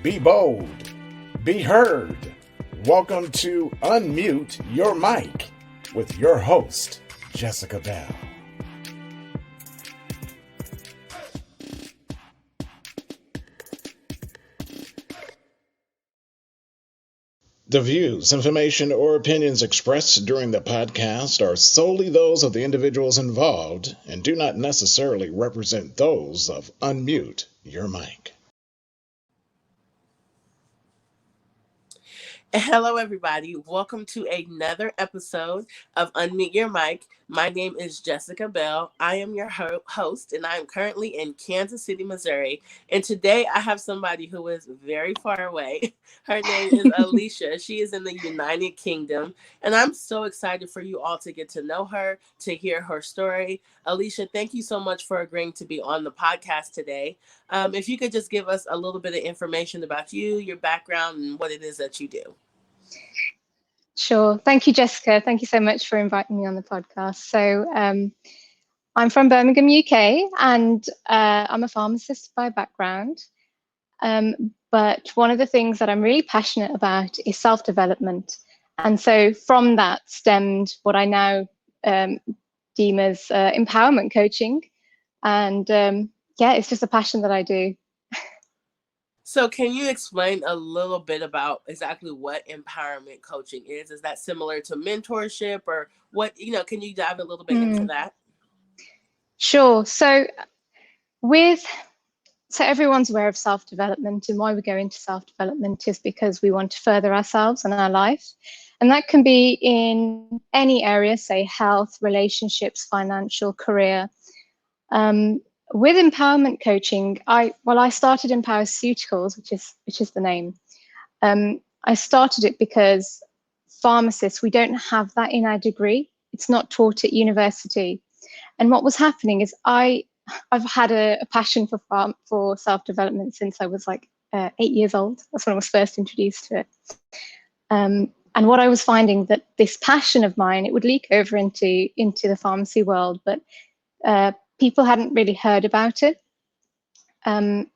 Be bold. Be heard. Welcome to Unmute Your Mic with your host, Jessica Bell. The views, information, or opinions expressed during the podcast are solely those of the individuals involved and do not necessarily represent those of Unmute Your Mic. Hello, everybody. Welcome to another episode of Unmute Your Mic. My name is Jessica Bell. I am your host, and I am currently in Kansas City, Missouri. And today I have somebody who is very far away. Her name is Alisha. She is in the United Kingdom, and I'm so excited for you all to get to know her, to hear her story. Alisha, thank you so much for agreeing to be on the podcast today. If you could just give us a little bit of information about you, your background, and what it is that you do. Sure. Thank you, Jessica. Thank you so much for inviting me on the podcast. So I'm from Birmingham, UK, and I'm a pharmacist by background. But one of the things that I'm really passionate about is self-development. And so from that stemmed what I now deem as empowerment coaching. And yeah, it's just a passion that I do. So can you explain a little bit about exactly what empowerment coaching is? Is that similar to mentorship or what, can you dive a little bit into that? Sure. So everyone's aware of self-development, and why we go into self-development is because we want to further ourselves and our life. And that can be in any area, say health, relationships, financial, career. With empowerment coaching, I started Empowerceuticals, which is the name. I started it because pharmacists, we don't have that in our degree. It's not taught at university. And what was happening is I've had a passion for self-development since I was like 8 years old. That's when I was first introduced to it. And what I was finding that this passion of mine, it would leak over into the pharmacy world, but people hadn't really heard about it.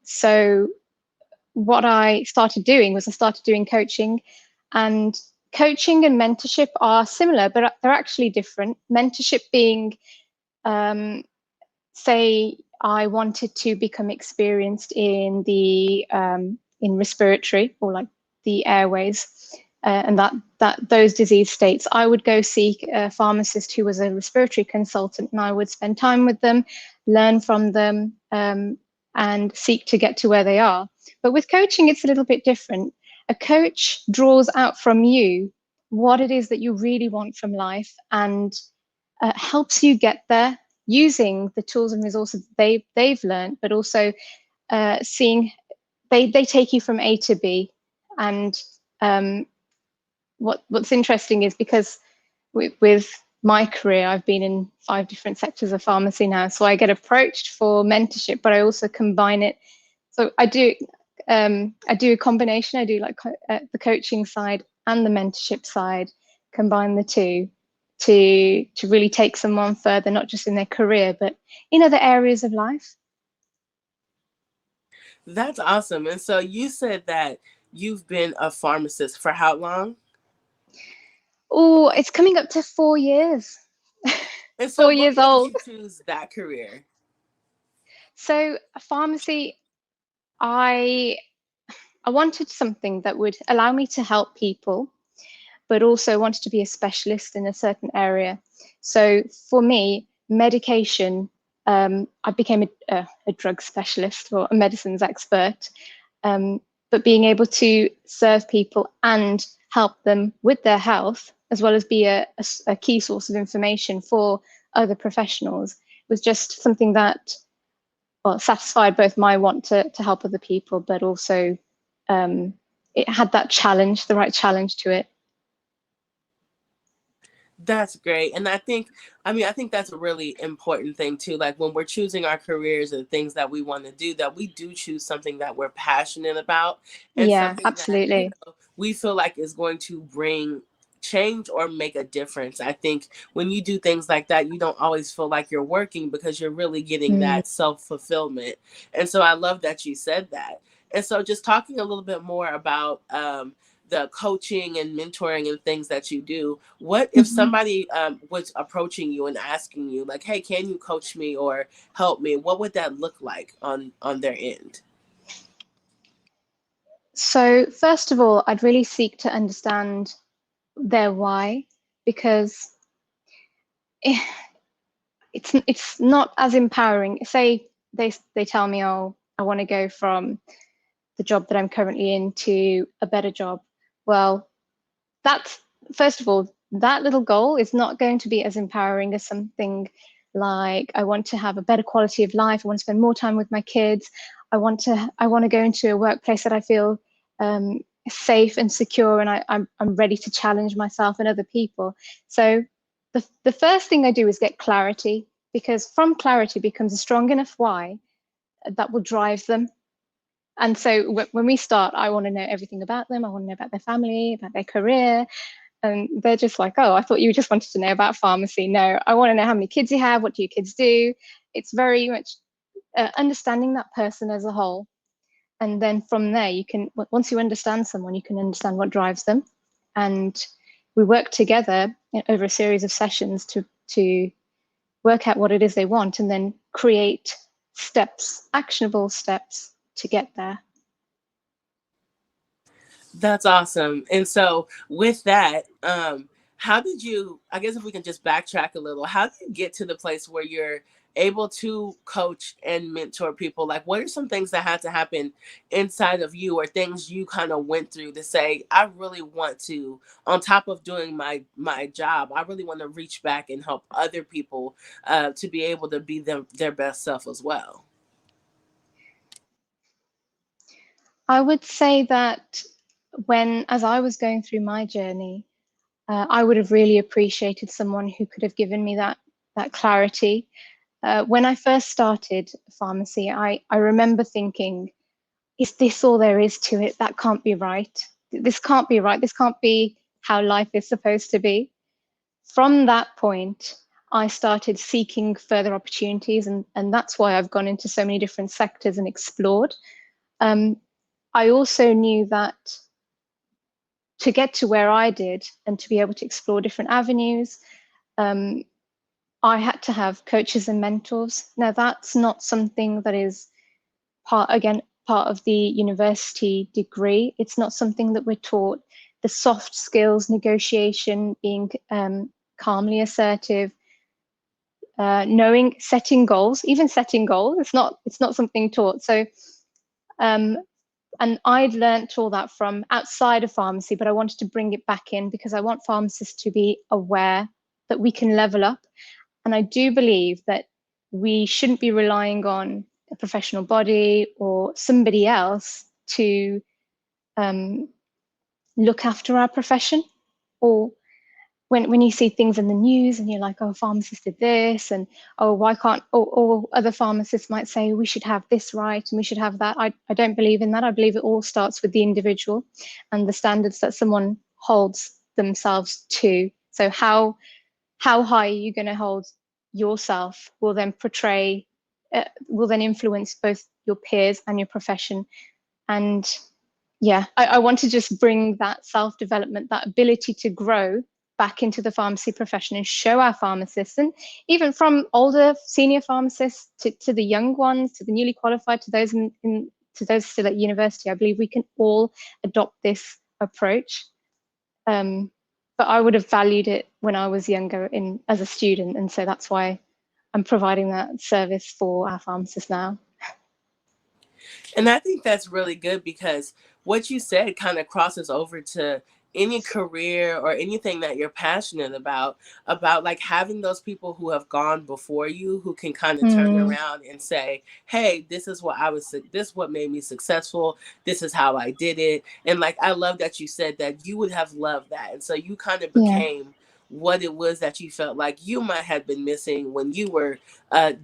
So what I started doing was I started doing coaching, and coaching and mentorship are similar, but they're actually different. Mentorship being, say, I wanted to become experienced in the in respiratory, or like the airways, and those disease states, I would go seek a pharmacist who was a respiratory consultant, and I would spend time with them, learn from them, and seek to get to where they are. But with coaching, it's a little bit different. A coach draws out from you what it is that you really want from life, and helps you get there using the tools and resources they've learned, but also seeing they take you from A to B. And what's interesting is because with my career, I've been in 5 different sectors of pharmacy now, so I get approached for mentorship, but I also combine it. So I do a combination. I do like the coaching side and the mentorship side, combine the two to really take someone further, not just in their career, but in other areas of life. That's awesome. And so you said that you've been a pharmacist for how long? Oh, it's coming up to 4 years. And so 4 years old. What made you choose that career? So pharmacy, I wanted something that would allow me to help people, but also wanted to be a specialist in a certain area. So for me, medication, I became a drug specialist or a medicines expert, but being able to serve people and help them with their health, as well as be a key source of information for other professionals, was just something that satisfied both my want to help other people, but also it had that challenge, the right challenge to it. That's great. And I think that's a really important thing too. Like when we're choosing our careers and things that we want to do, that we do choose something that we're passionate about. And yeah, absolutely. That, we feel like is going to bring change or make a difference. I think when you do things like that, you don't always feel like you're working because you're really getting that self-fulfillment. And so I love that you said that. And so just talking a little bit more about the coaching and mentoring and things that you do, what if Mhm. somebody was approaching you and asking you like, hey, can you coach me or help me? What would that look like on their end? So, first of all, I'd really seek to understand their why, because it's not as empowering. Say they tell me, oh, I want to go from the job that I'm currently in to a better job. Well, that's first of all, that little goal is not going to be as empowering as something like I want to have a better quality of life. I want to spend more time with my kids. I want to go into a workplace that I feel um, safe and secure, and I'm ready to challenge myself and other people. So the first thing I do is get clarity, because from clarity becomes a strong enough why that will drive them. And so when we start, I want to know everything about them. I want to know about their family, about their career. And they're just like, oh, I thought you just wanted to know about pharmacy. No, I want to know how many kids you have. What do your kids do? It's very much understanding that person as a whole. And then from there, you can, once you understand someone, you can understand what drives them. And we work together over a series of sessions to work out what it is they want, and then create steps, actionable steps to get there. That's awesome. And so with that, how did you, I guess if we can just backtrack a little, how did you get to the place where you're able to coach and mentor people? Like what are some things that had to happen inside of you or things you kind of went through to say, I really want to, on top of doing my job, I really want to reach back and help other people to be able to be their best self as well? I would say that as I was going through my journey, I would have really appreciated someone who could have given me that clarity. When I first started pharmacy, I remember thinking, is this all there is to it? That can't be right. This can't be right. This can't be how life is supposed to be. From that point, I started seeking further opportunities, and that's why I've gone into so many different sectors and explored. Um, I also knew that to get to where I did and to be able to explore different avenues, um, I had to have coaches and mentors. Now, that's not something that is part of the university degree. It's not something that we're taught. The soft skills, negotiation, being calmly assertive, knowing, setting goals, even setting goals. It's not something taught. So um, and I'd learnt all that from outside of pharmacy, but I wanted to bring it back in because I want pharmacists to be aware that we can level up. And I do believe that we shouldn't be relying on a professional body or somebody else to um, look after our profession. Or when you see things in the news and you're like, oh, pharmacist did this, and oh, why can't, or other pharmacists might say we should have this right and we should have that. I don't believe in that. I believe it all starts with the individual and the standards that someone holds themselves to. So how high are you going to hold yourself will then will then influence both your peers and your profession. And yeah, I want to just bring that self-development, that ability to grow back into the pharmacy profession and show our pharmacists, and even from older senior pharmacists to the young ones, to the newly qualified, to those to those still at university. I believe we can all adopt this approach. Um, but I would have valued it when I was younger as a student, and so that's why I'm providing that service for our pharmacists now. And I think that's really good because what you said kind of crosses over to any career or anything that you're passionate about like having those people who have gone before you who can kind of turn Mm, around and say, hey, this is what this is what made me successful, this is how I did it. And like I love that you said that you would have loved that, and so you kind of yeah, became what it was that you felt like you might have been missing when you were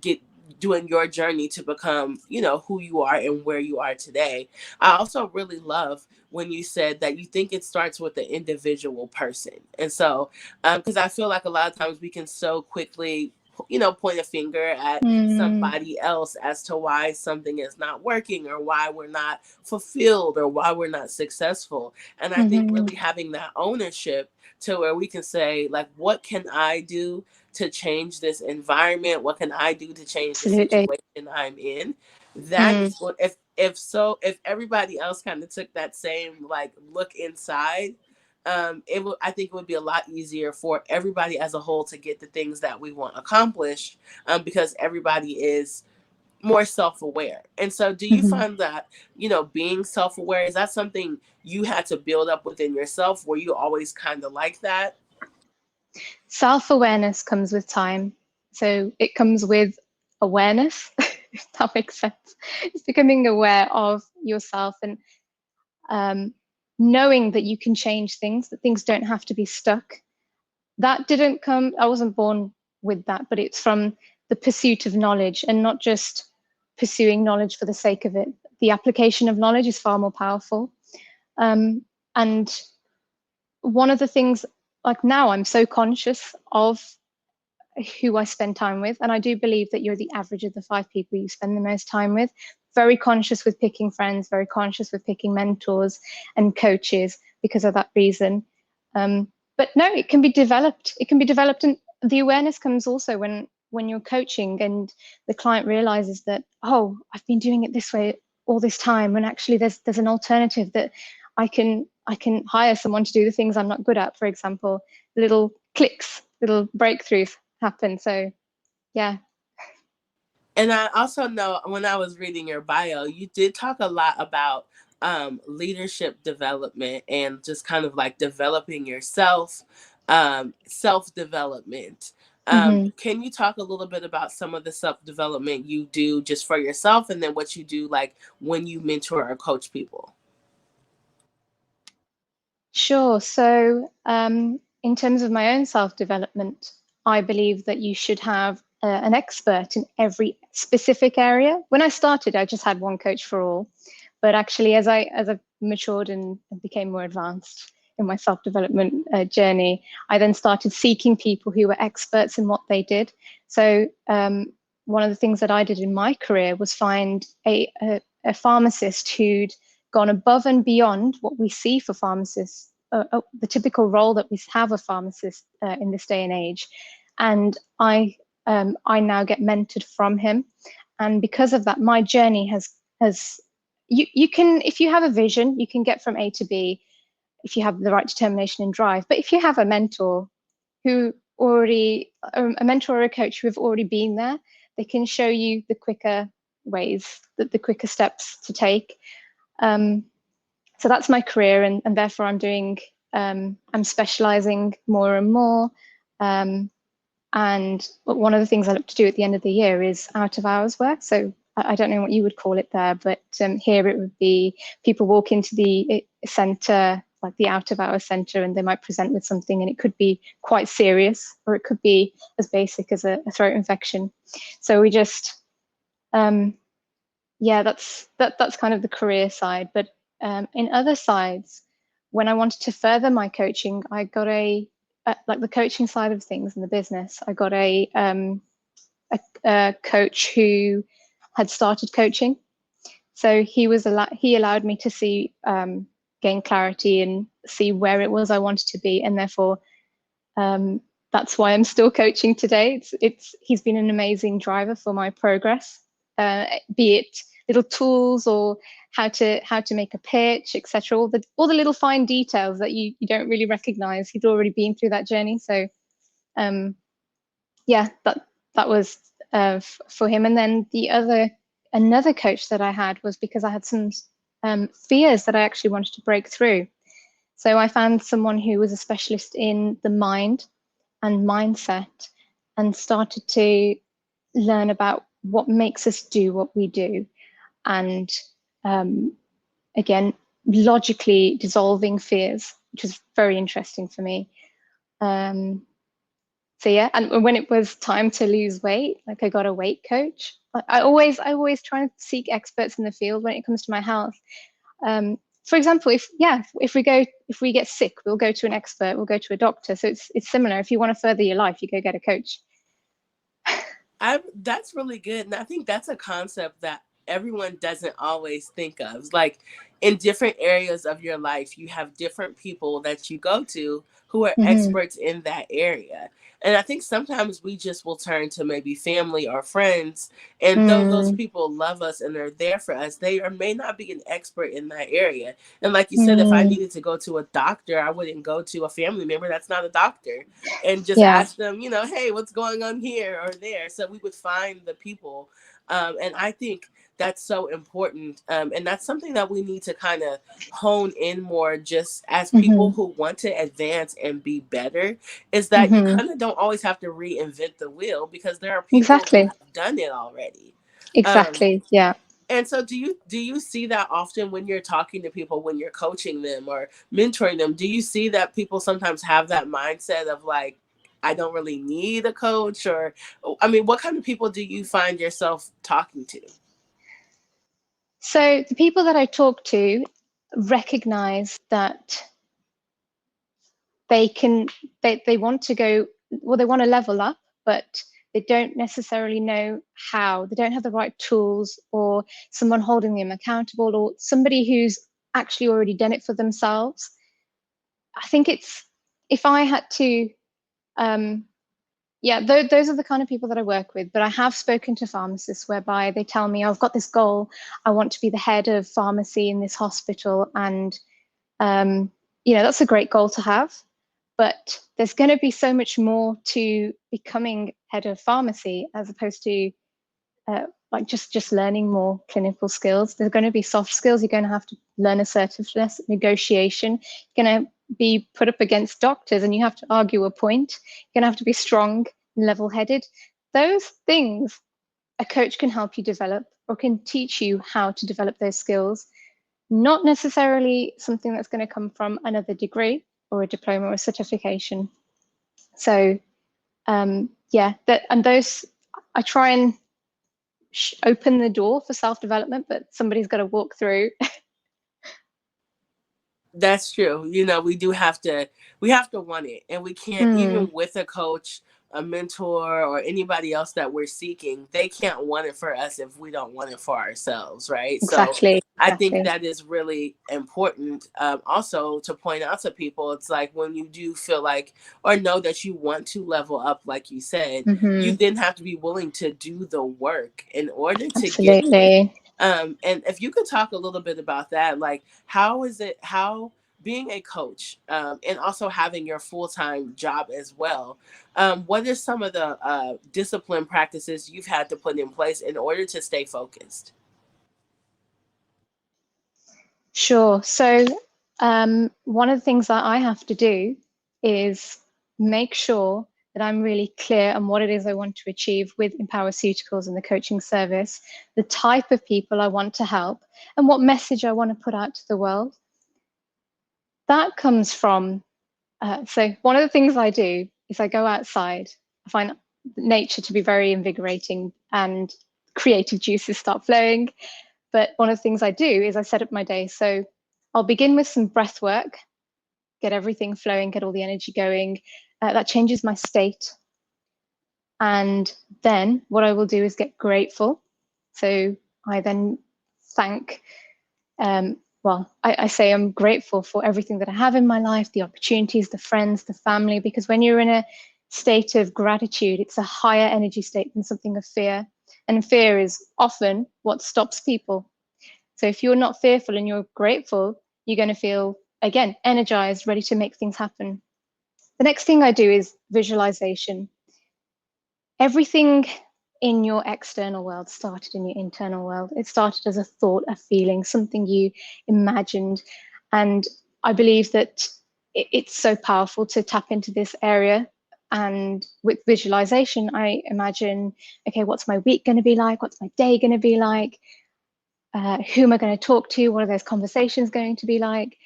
get doing your journey to become, who you are and where you are today. I also really love when you said that you think it starts with the individual person. And so, because I feel like a lot of times we can so quickly point a finger at somebody else as to why something is not working, or why we're not fulfilled, or why we're not successful. And I think really having that ownership to where we can say, like, what can I do to change this environment? What can I do to change the Absolutely. situation I'm in? That is what, if everybody else kind of took that same like look inside, I think it would be a lot easier for everybody as a whole to get the things that we want accomplished, because everybody is more self-aware. And so do you find that, being self-aware, is that something you had to build up within yourself? Were you always kind of like that? Self-awareness comes with time. So it comes with awareness, if that makes sense. It's becoming aware of yourself and knowing that you can change things, that things don't have to be stuck. That didn't come, I wasn't born with that, but it's from the pursuit of knowledge, and not just pursuing knowledge for the sake of it. The application of knowledge is far more powerful. And one of the things, like now, I'm so conscious of who I spend time with. And I do believe that you're the average of the 5 people you spend the most time with. Very conscious with picking friends, very conscious with picking mentors and coaches because of that reason. But no, it can be developed. It can be developed. And the awareness comes also when you're coaching and the client realizes that, oh, I've been doing it this way all this time, when actually there's an alternative, that I can hire someone to do the things I'm not good at. For example, little clicks, little breakthroughs happen. So yeah. And I also know, when I was reading your bio, you did talk a lot about leadership development and just kind of like developing yourself, self-development. Can you talk a little bit about some of the self-development you do just for yourself, and then what you do like when you mentor or coach people? Sure. So in terms of my own self-development, I believe that you should have an expert in every specific area. When I started, I just had one coach for all. But actually, as I matured and became more advanced in my self-development journey, I then started seeking people who were experts in what they did. So one of the things that I did in my career was find a pharmacist who'd gone above and beyond what we see for pharmacists, the typical role that we have of pharmacists in this day and age. And I now get mentored from him. And because of that, my journey has you can, if you have a vision, you can get from A to B if you have the right determination and drive. But if you have a mentor who already, a mentor or a coach who have already been there, they can show you the quicker ways, the quicker steps to take. So that's my career, and therefore I'm doing, I'm specializing more and more. And one of the things I look to do at the end of the year is out of hours work. So I don't know what you would call it there, but here it would be people walk into the center, like the out of hours center, and they might present with something, and it could be quite serious, or it could be as basic as a throat infection. So we just, yeah, that's kind of the career side. But in other sides, when I wanted to further my coaching, I got like the coaching side of things in the business, I got a coach who had started coaching. So he allowed me to see, gain clarity and see where it was I wanted to be. And therefore, that's why I'm still coaching today. He's been an amazing driver for my progress, be it little tools or how to make a pitch, etc. All the little fine details that you don't really recognize. He's already been through that journey. So yeah, that was for him. And then another coach that I had was because I had some fears that I actually wanted to break through. So I found someone who was a specialist in the mind and mindset, and started to learn about what makes us do what we do. And again, logically dissolving fears, which was very interesting for me. So yeah, and when it was time to lose weight, like I got a weight coach. I always try to seek experts in the field when it comes to my health. For example, if we get sick, we'll go to an expert, we'll go to a doctor. So it's similar. If you want to further your life, you go get a coach. That's really good. And I think that's a concept that everyone doesn't always think of. Like in different areas of your life, you have different people that you go to who are Mm-hmm. experts in that area. And I think sometimes we just will turn to maybe family or friends, and though those Mm. people love us and they're there for us, they or may not be an expert in that area. And like you said, if I Mm. needed to go to a doctor, I wouldn't go to a family member that's not a doctor and just Yeah. ask them, hey, what's going on here or there. So we would find the people. And I think that's so important. And that's something that we need to kind of hone in more just as people Mm-hmm. who want to advance and be better, is that you Mm-hmm. kind of don't always have to reinvent the wheel because there are people who Exactly. have done it already. Um, Exactly. Yeah. and so do you see that often when you're talking to people, when you're coaching them or mentoring them? Do you see that people sometimes have that mindset of like, I don't really need a coach? Or I mean, what kind of people do you find yourself talking to? So the people that I talk to recognize that they can they want to go, well, they want to level up, but they don't necessarily know how. They don't have the right tools or someone holding them accountable or somebody who's actually already done it for themselves. I think it's, if I had to, um, yeah, those are the kind of people that I work with. But I have spoken to pharmacists whereby they tell me, "Oh, I've got this goal. I want to be the head of pharmacy in this hospital." And, um, that's a great goal to have. But there's going to be so much more to becoming head of pharmacy as opposed to like just learning more clinical skills. There's going to be soft skills. You're going to have to learn assertiveness, negotiation. You're going to be put up against doctors and you have to argue a point. You're going to have to be strong, level-headed. Those things a coach can help you develop or can teach you how to develop those skills. Not necessarily something that's going to come from another degree or a diploma or a certification. So yeah, and those, I try and open the door for self-development, but somebody's got to walk through. That's true. We have to want it. And we can't, Mm, even with a coach, a mentor, or anybody else that we're seeking, they can't want it for us if we don't want it for ourselves, right? So exactly, I think exactly. that is really important. Also, to point out to people, it's like when you do feel like or know that you want to level up, like you said, you Mm-hmm, then have to be willing to do the work in order to get there. absolutely. And if you could talk a little bit about that, like how being a coach, and also having your full-time job as well, what are some of the discipline practices you've had to put in place in order to stay focused? Sure. So one of the things that I have to do is make sure that I'm really clear on what it is I want to achieve with Empowerceuticals and the coaching service, the type of people I want to help, and what message I want to put out to the world. That comes from, so one of the things I do is I go outside. I find nature to be very invigorating and creative juices start flowing. But one of the things I do is I set up my day. So I'll begin with some breath work, get everything flowing, get all the energy going. That changes my state. And then what I will do is get grateful. So I then thank, I say I'm grateful for everything that I have in my life, the opportunities, the friends, the family, because when you're in a state of gratitude, it's a higher energy state than something of fear. And fear is often what stops people. So if you're not fearful and you're grateful, you're going to feel, again, energized, ready to make things happen. The next thing I do is visualization. Everything in your external world started in your internal world. It started as a thought, a feeling, something you imagined. And I believe that it's so powerful to tap into this area. And with visualization, I imagine, okay, what's my week going to be like? What's my day going to be like? Who am I going to talk to? What are those conversations going to be like?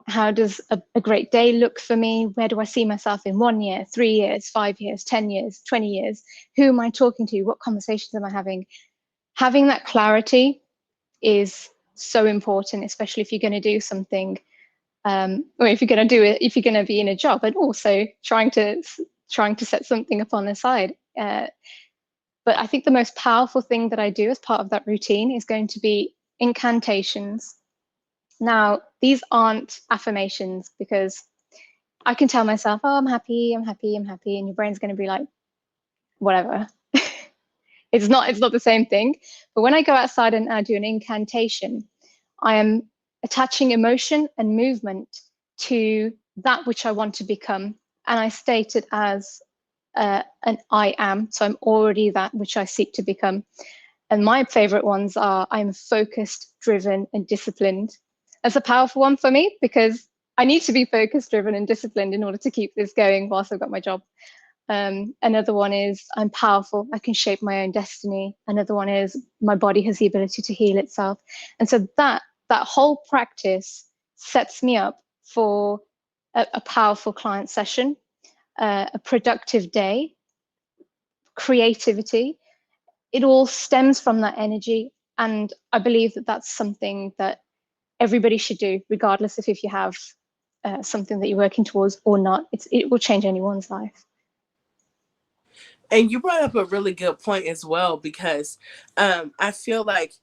How does a great day look for me? Where do I see myself in 1 year, 3 years, 5 years, 10 years, 20 years? Who am I talking to? What conversations am I having? Having that clarity is so important, especially if you're going to do something, or if you're going to do it, if you're going to be in a job, and also trying to set something up on the side. But I think the most powerful thing that I do as part of that routine is going to be incantations. Now, these aren't affirmations, because I can tell myself, oh, I'm happy, I'm happy, I'm happy. And your brain's going to be like, whatever. It's not the same thing. But when I go outside and I do an incantation, I am attaching emotion and movement to that which I want to become. And I state it as an I am. So I'm already that which I seek to become. And my favorite ones are I'm focused, driven, and disciplined. That's a powerful one for me, because I need to be focused, driven, and disciplined in order to keep this going whilst I've got my job. Another one is I'm powerful, I can shape my own destiny. Another one is my body has the ability to heal itself. And so that whole practice sets me up for a powerful client session, a productive day, creativity. It all stems from that energy. And I believe that that's something that everybody should do, regardless of if you have something that you're working towards or not. It will change anyone's life. And you brought up a really good point as well, because I feel like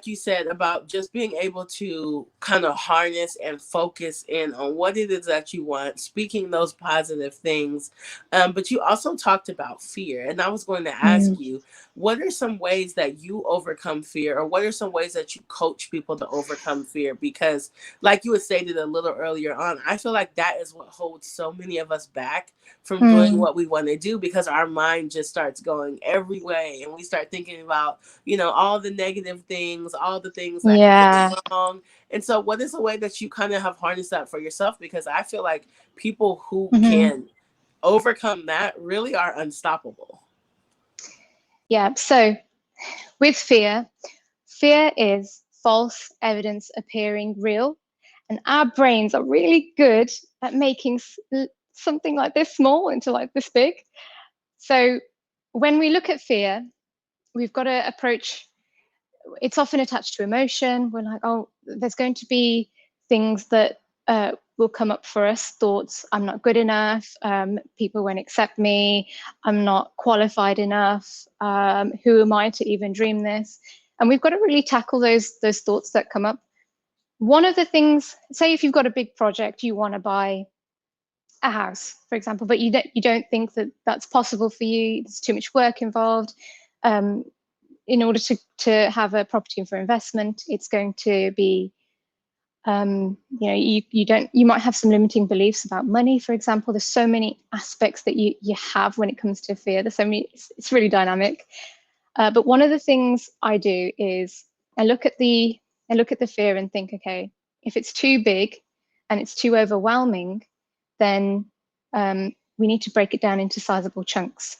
you said, about just being able to kind of harness and focus in on what it is that you want, speaking those positive things. But you also talked about fear. And I was going to ask you, what are some ways that you overcome fear, or what are some ways that you coach people to overcome fear? Because like you had stated a little earlier on, I feel like that is what holds so many of us back from doing what we want to do, because our mind just starts going every way, and we start thinking about, all the negative things, all the things that can go wrong. And so what is a way that you kind of have harnessed that for yourself? Because I feel like people who can overcome that really are unstoppable. Yeah, so with fear is false evidence appearing real. And our brains are really good at making something like this small into like this big. So when we look at fear, we've got to approach, it's often attached to emotion. We're like, oh, there's going to be things that will come up for us, thoughts, I'm not good enough, people won't accept me, I'm not qualified enough, who am I to even dream this? And we've got to really tackle those thoughts that come up. One of the things, say if you've got a big project, you want to buy a house, for example, but you don't think that that's possible for you, there's too much work involved. In order to have a property for investment, it's going to be, you might have some limiting beliefs about money, for example. There's so many aspects that you have when it comes to fear. There's so many, it's really dynamic. But one of the things I do is I look at the fear and think, okay, if it's too big and it's too overwhelming, then we need to break it down into sizable chunks.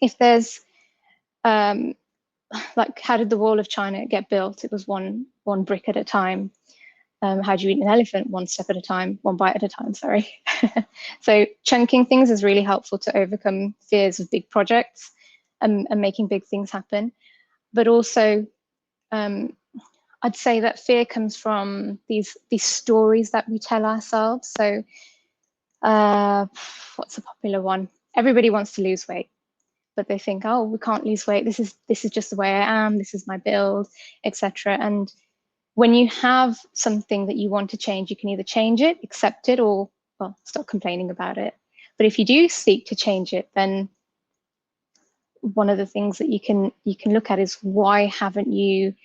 If there's like, how did the wall of China get built? It was one brick at a time. How do you eat an elephant? One step at a time, one bite at a time, sorry. So chunking things is really helpful to overcome fears of big projects and making big things happen. But also, I'd say that fear comes from these stories that we tell ourselves. So what's a popular one? Everybody wants to lose weight, but they think, oh, we can't lose weight. This is just the way I am. This is my build, etc. And when you have something that you want to change, you can either change it, accept it, or, well, stop complaining about it. But if you do seek to change it, then one of the things that you can look at is, why haven't you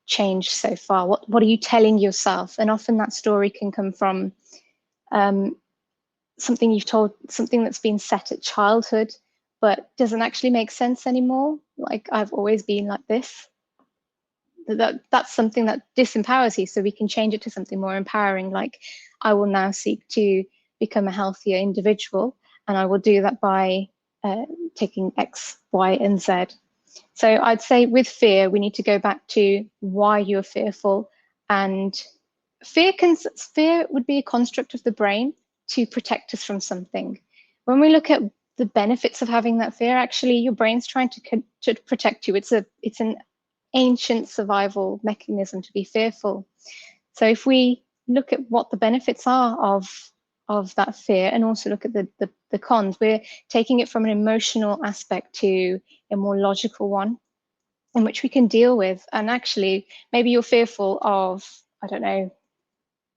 changed so far? What are you telling yourself? And often that story can come from something you've told, something that's been set at childhood, but doesn't actually make sense anymore. Like, I've always been like this. That's something that disempowers you, so we can change it to something more empowering, like, I will now seek to become a healthier individual, and I will do that by taking X, Y, and Z. So I'd say with fear, we need to go back to why you're fearful. And fear would be a construct of the brain to protect us from something. When we look at the benefits of having that fear, actually your brain's trying to protect you. It's an ancient survival mechanism to be fearful. So if we look at what the benefits are of of that fear and also look at the cons. We're taking it from an emotional aspect to a more logical one in which we can deal with. And actually, maybe you're fearful of, I don't know,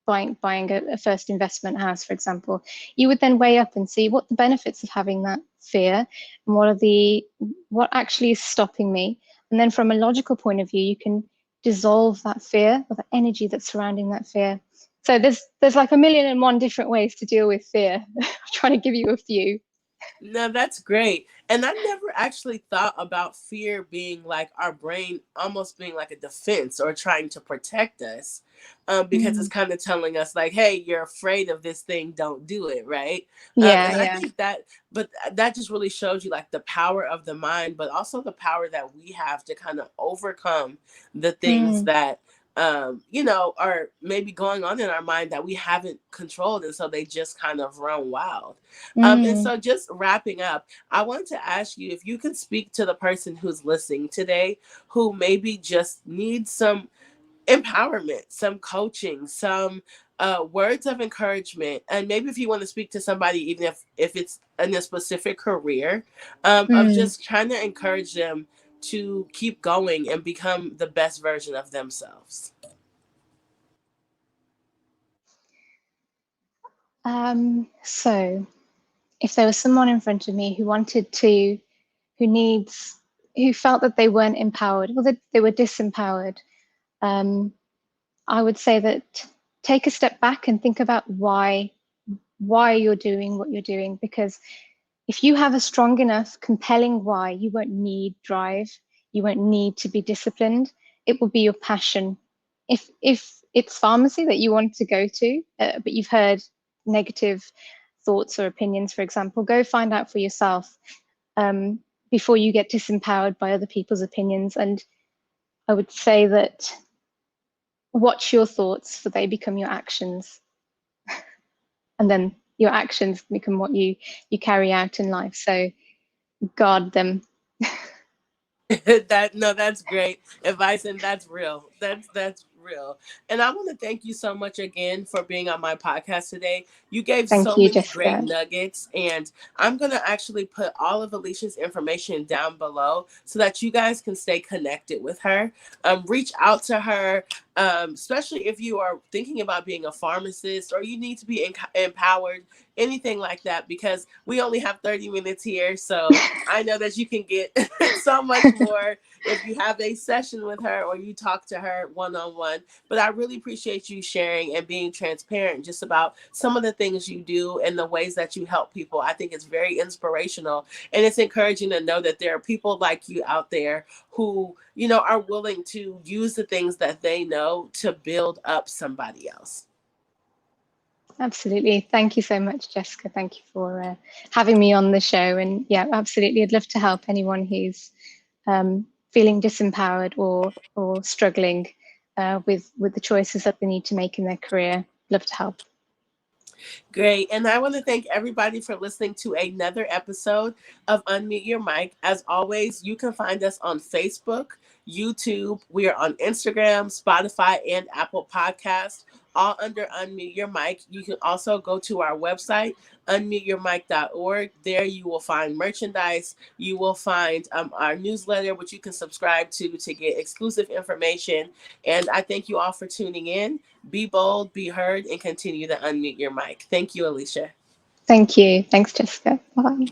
buying a first investment house, for example. You would then weigh up and see what the benefits of having that fear and what actually is stopping me. And then from a logical point of view, you can dissolve that fear or the energy that's surrounding that fear. So there's like 1,000,001 different ways to deal with fear. I'm trying to give you a few. No, that's great. And I never actually thought about fear being like our brain almost being like a defense or trying to protect us, because it's kind of telling us, like, hey, you're afraid of this thing, don't do it, right? And I think that, but that just really shows you like the power of the mind, but also the power that we have to kind of overcome the things that are maybe going on in our mind that we haven't controlled. And so they just kind of run wild. And so just wrapping up, I wanted to ask you if you could speak to the person who's listening today who maybe just needs some empowerment, some coaching, some words of encouragement. And maybe if you want to speak to somebody, even if it's in a specific career, of just trying to encourage them to keep going and become the best version of themselves. So if there was someone in front of me who who felt that they weren't empowered or that they were disempowered, I would say that take a step back and think about why you're doing what you're doing. Because if you have a strong enough, compelling why, you won't need drive. You won't need to be disciplined. It will be your passion. If it's pharmacy that you want to go to, but you've heard negative thoughts or opinions, for example, go find out for yourself before you get disempowered by other people's opinions. And I would say that watch your thoughts, for they become your actions. And then your actions become what you carry out in life. So guard them. That's great advice, and that's real. That's real. And I want to thank you so much again for being on my podcast today. You gave Thank so you, many great Jessica. nuggets, and I'm gonna actually put all of Alisha's information down below so that you guys can stay connected with her. Reach out to her, especially if you are thinking about being a pharmacist or you need to be empowered, anything like that, because we only have 30 minutes here. So I know that you can get so much more if you have a session with her or you talk to her one-on-one. But I really appreciate you sharing and being transparent just about some of the things you do and the ways that you help people. I think it's very inspirational, and it's encouraging to know that there are people like you out there who, are willing to use the things that they know to build up somebody else. Absolutely. Thank you so much, Jessica. Thank you for having me on the show. And yeah, absolutely. I'd love to help anyone who's feeling disempowered or struggling with the choices that they need to make in their career. Love to help. Great. And I want to thank everybody for listening to another episode of Unmute Your Mic. As always, you can find us on Facebook, YouTube. We are on Instagram, Spotify, and Apple Podcasts, all under Unmute Your Mic. You can also go to our website, unmuteyourmic.org. There you will find merchandise. You will find our newsletter, which you can subscribe to get exclusive information. And I thank you all for tuning in. Be bold, be heard, and continue to unmute your mic. Thank you, Alisha. Thank you. Thanks, Jessica. Bye.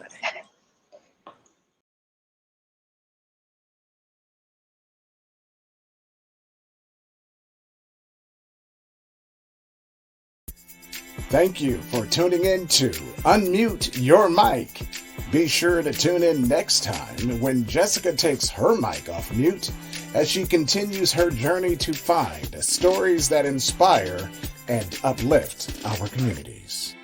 Thank you for tuning in to Unmute Your Mic. Be sure to tune in next time when Jessica takes her mic off mute as she continues her journey to find stories that inspire and uplift our communities.